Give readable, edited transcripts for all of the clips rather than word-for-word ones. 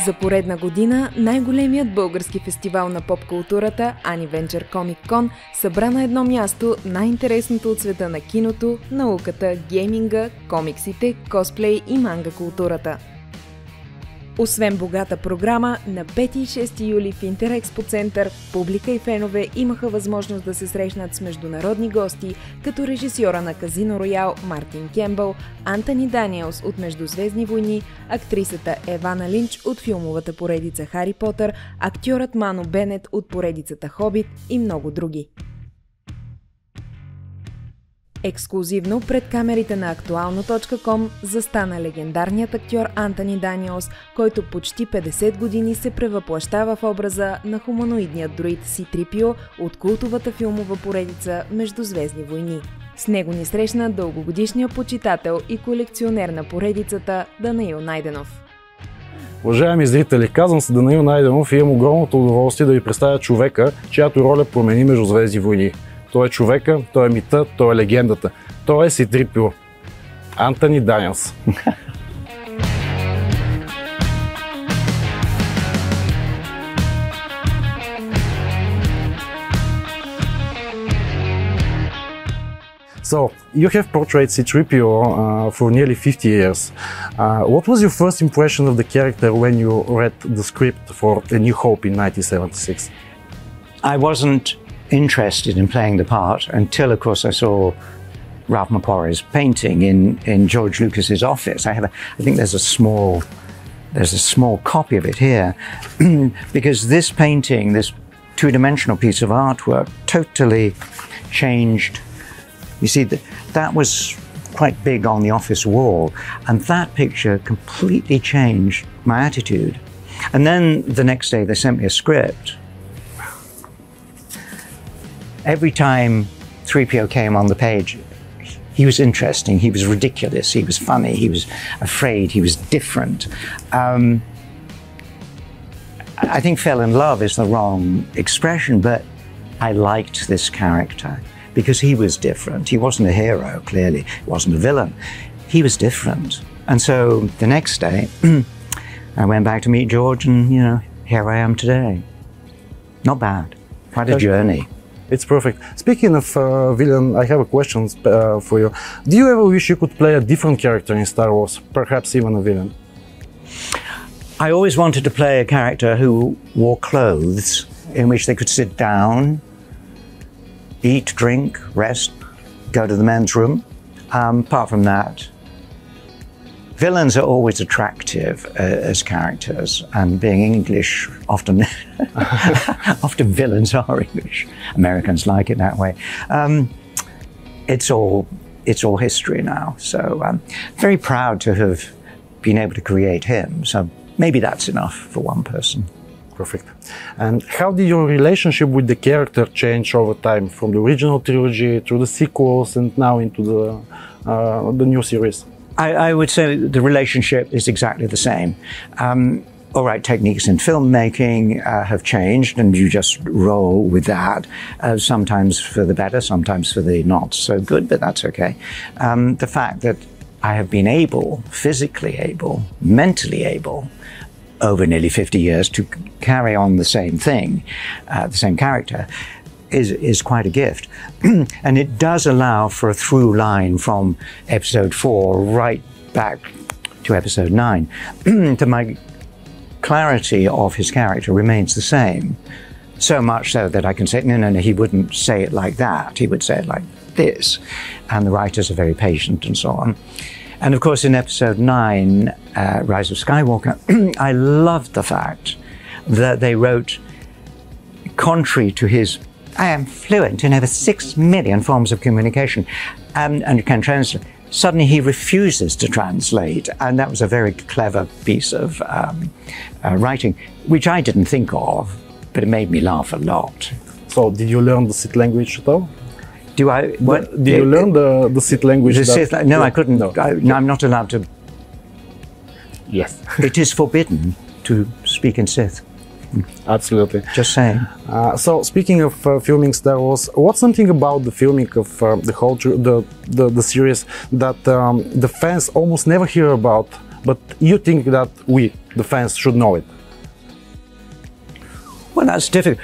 За поредна година най-големият български фестивал на поп-културата Anniversary Comic Con събра на едно място най-интересното от света на киното, науката, гейминга, комиксите, косплей и манга културата. Освен богата програма, на 5 и 6 юли в Интерекспо център публика и фенове имаха възможност да се срещнат с международни гости, като режисьора на Казино Роял Мартин Кембъл, Антъни Даниелс от Междузвездни войни, актрисата Евана Линч от филмовата поредица Хари Потър, актьорът Мано Бенет от поредицата Хобит и много други. Ексклузивно пред камерите на Актуално.com застана легендарният актьор Антъни Даниелс, който почти 50 години се превъплъщава в образа на хуманоидният дроид C-3PO от култовата филмова поредица Междузвездни войни. С него ни срещна дългогодишният почитател и колекционер на поредицата Данаил Найденов. Уважаеми зрители, казвам се Данаил Найденов и имам огромното удоволствие да ви представя човека, чиято роля промени Междузвездни войни. Той е човека, той е мита, той е легендата. Той е C-3PO. Антъни Даниелс. So, you have portrayed C-3PO for nearly 50 years. What was your first impression of the character when you read the script for A New Hope in 1976? I wasn't interested in playing the part until, of course, I saw Ralph McQuarrie's painting in George Lucas's office. I think there's a small copy of it here, because this painting, this two-dimensional piece of artwork, totally changed. You see, that was quite big on the office wall, and that picture completely changed my attitude. And then the next day they sent me a script. Every time 3PO came on the page, he was interesting, he was ridiculous, he was funny, he was afraid, he was different. I think fell in love is the wrong expression, but I liked this character because he was different. He wasn't a hero, clearly, he wasn't a villain. He was different. And so the next day, I went back to meet George and, here I am today. Not bad. Quite a journey. It's perfect. Speaking of villain, I have a question for you. Do you ever wish you could play a different character in Star Wars, perhaps even a villain? I always wanted to play a character who wore clothes in which they could sit down, eat, drink, rest, go to the men's room. Apart from that, villains are always attractive as characters, and being English, often villains are English. Americans like it that way. It's all history now, so I'm very proud to have been able to create him. So maybe that's enough for one person. Perfect. And how did your relationship with the character change over time, from the original trilogy through the sequels and now into the new series? I would say the relationship is exactly the same. All right, techniques in filmmaking have changed, and you just roll with that. Sometimes for the better, sometimes for the not so good, but that's okay. The fact that I have been able, physically able, mentally able, over nearly 50 years to carry on the same thing, the same character, is quite a gift. And it does allow for a through line from episode 4 right back to episode 9. To my clarity of his character remains the same. So much so that I can say, no, he wouldn't say it like that. He would say it like this. And the writers are very patient and so on. And of course, in episode 9, Rise of Skywalker, I loved the fact that they wrote, contrary to his I am fluent in over 6 million forms of communication and can translate. Suddenly he refuses to translate, and that was a very clever piece of writing, which I didn't think of, but it made me laugh a lot. So, did you learn the Sith language at all? Do I? What? Did you learn the Sith language? No, I couldn't. No. I'm not allowed to. Yes. It is forbidden to speak in Sith. Absolutely. Just saying. So, speaking of filming Star Wars, what's something about the filming of the series that the fans almost never hear about but you think that we, the fans, should know it? Well, that's difficult.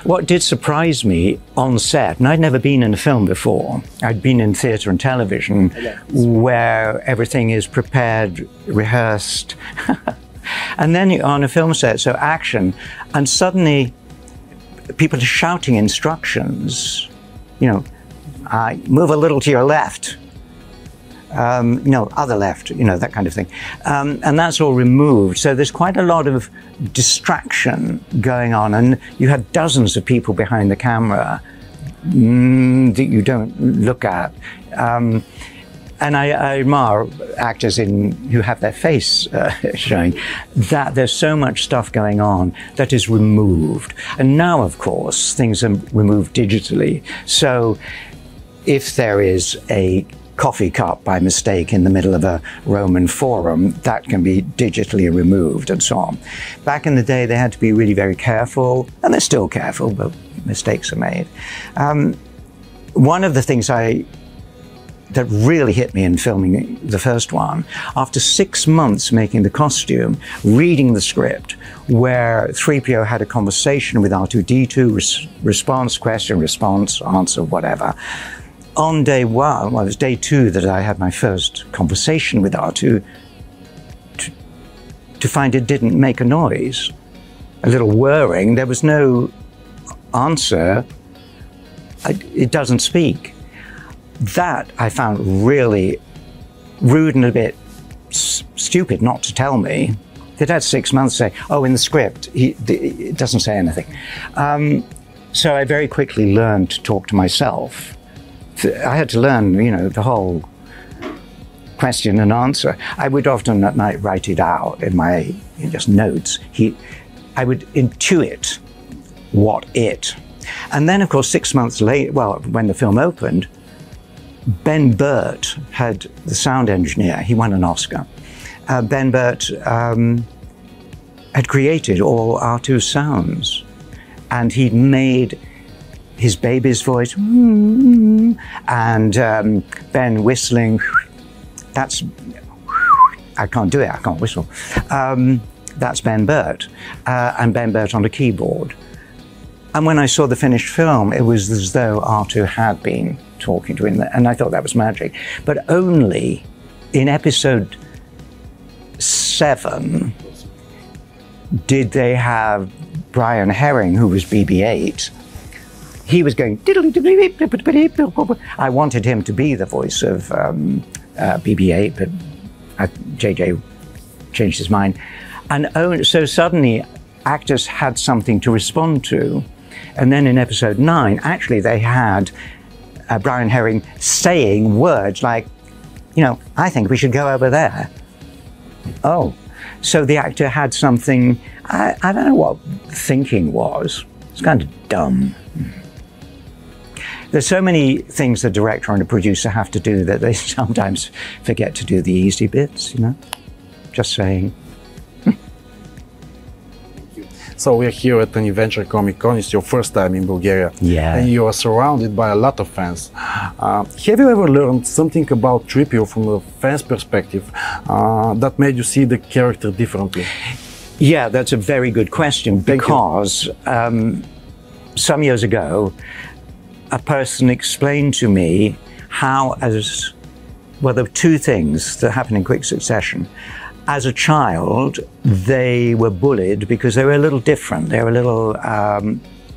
What did surprise me on set, and I'd never been in a film before, I'd been in theatre and television where everything is prepared, rehearsed, and then you're on a film set, so action, and suddenly people are shouting instructions, you know, move a little to your left, no, other left, you know, that kind of thing. And that's all removed. So there's quite a lot of distraction going on. And you had dozens of people behind the camera that you don't look at. And I admire actors who have their face showing, that there's so much stuff going on that is removed. And now, of course, things are removed digitally. So if there is a coffee cup by mistake in the middle of a Roman forum, that can be digitally removed and so on. Back in the day, they had to be really very careful, and they're still careful, but mistakes are made. One of the things that really hit me in filming the first one, after 6 months making the costume, reading the script, where 3PO had a conversation with R2-D2, response, question, response, answer, whatever. On day one, well, it was day 2 that I had my first conversation with R2, to find it didn't make a noise. A little whirring, there was no answer, it doesn't speak. That I found really rude and a bit stupid not to tell me. They'd had 6 months to say, oh, in the script, it doesn't say anything. So I very quickly learned to talk to myself. I had to learn, you know, the whole question and answer. I would often at night write it out in my just notes. I would intuit what it. And then, of course, 6 months later, well, when the film opened, Ben Burt had the sound engineer. He won an Oscar. Ben Burt had created all R2's sounds, and he'd made his baby's voice, and Ben whistling. That's, I can't do it, I can't whistle. That's Ben Burt, and Ben Burt on the keyboard. And when I saw the finished film, it was as though R2 had been talking to him, and I thought that was magic. But only in episode 7 did they have Brian Herring, who was BB-8. He was going, I wanted him to be the voice of BB-8, but JJ changed his mind. And so suddenly actors had something to respond to. And then in episode 9, actually they had Brian Herring saying words like, you know, I think we should go over there. Oh, so the actor had something, I don't know what thinking was. It's kind of dumb. There's so many things the director and the producer have to do that they sometimes forget to do the easy bits, you know? Just saying. So we're here at Антъни Venture Comic Con. It's your first time in Bulgaria. Yeah. And you are surrounded by a lot of fans. Have you ever learned something about 3PO from a fan's perspective that made you see the character differently? Yeah, that's a very good question, because some years ago, a person explained to me how, well, there were 2 things that happened in quick succession. As a child, they were bullied because they were a little different. They were a little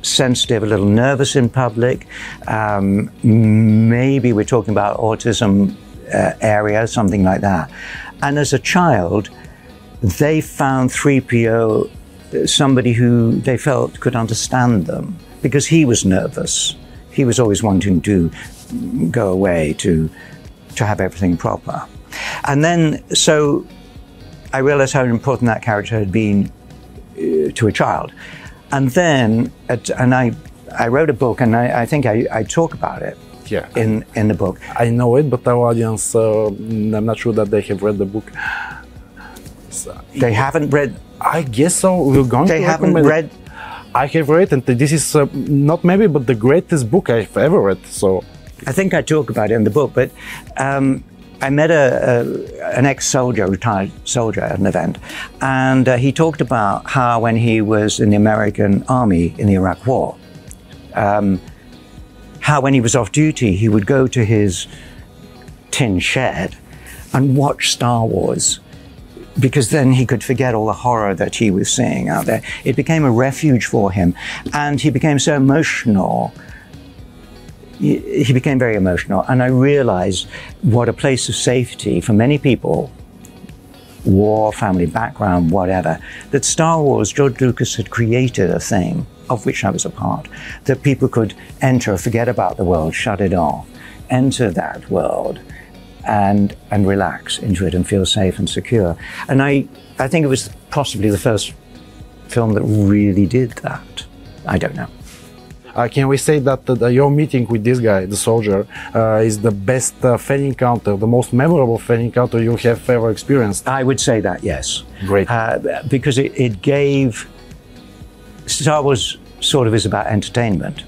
sensitive, a little nervous in public. Maybe we're talking about autism area, something like that. And as a child, they found 3PO somebody who they felt could understand them, because he was nervous. He was always wanting to go away to have everything proper. And then, so I realized how important that character had been to a child. And then, I wrote a book, and I think I talk about it in the book. I know it, but our audience, I'm not sure that they have read the book. So, they haven't read? I guess so. We're going to haven't read? I have read, and this is not maybe, but the greatest book I've ever read. So I think I talk about it in the book, but I met an ex-soldier, retired soldier at an event, and he talked about how when he was in the American Army in the Iraq War, how when he was off duty, he would go to his tin shed and watch Star Wars, because then he could forget all the horror that he was seeing out there. It became a refuge for him, and he became so emotional. He became very emotional, and I realized what a place of safety for many people, war, family background, whatever, that Star Wars, George Lucas had created a thing of which I was a part, that people could enter, forget about the world, shut it off, enter that world and relax into it and feel safe and secure. And I think it was possibly the first film that really did that. I don't know. Can we say that your meeting with this guy, the soldier, is the best fan encounter, the most memorable fan encounter you have ever experienced? I would say that, yes. Great. Because it gave... Star Wars sort of is about entertainment,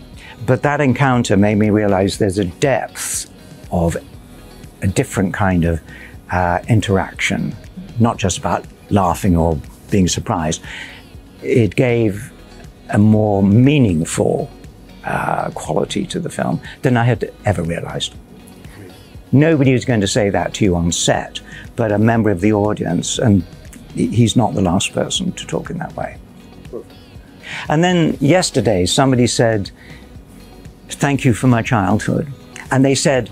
but that encounter made me realize there's a depth of a different kind of interaction, not just about laughing or being surprised. It gave a more meaningful quality to the film than I had ever realized. Nobody is going to say that to you on set, but a member of the audience, and he's not the last person to talk in that way. And then yesterday, somebody said, "Thank you for my childhood." And they said,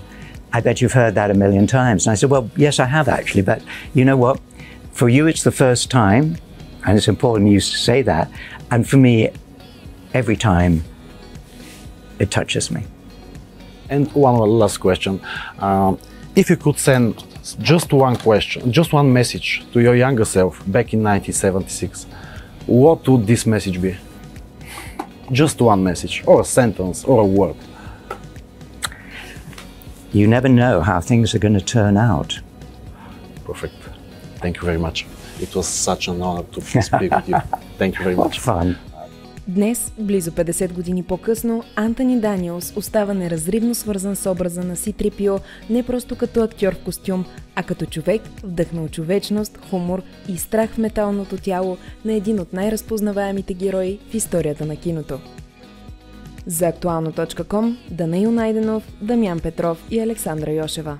"I bet you've heard that a million times." And I said, "Well, yes, I have actually, but you know what? For you, it's the first time, and it's important you say that. And for me, every time, it touches me." And one last question. If you could send just one question, just one message to your younger self back in 1976, what would this message be? Just one message, or a sentence, or a word. You never know how things are going to turn out. Perfect. Thank you very much. It was such an honor to speak with you. Thank you very much. Fun. Днес, близо 50 години по-късно, Антъни Даниелс остава неразривно свързан с образа на C-3PO не просто като актьор в костюм, а като човек, вдъхнал човечност, хумор и страх в металното тяло на един от най-разпознаваемите герои в историята на киното. За актуално.com, Данаил Найденов, Дамян Петров и Александра Йошева.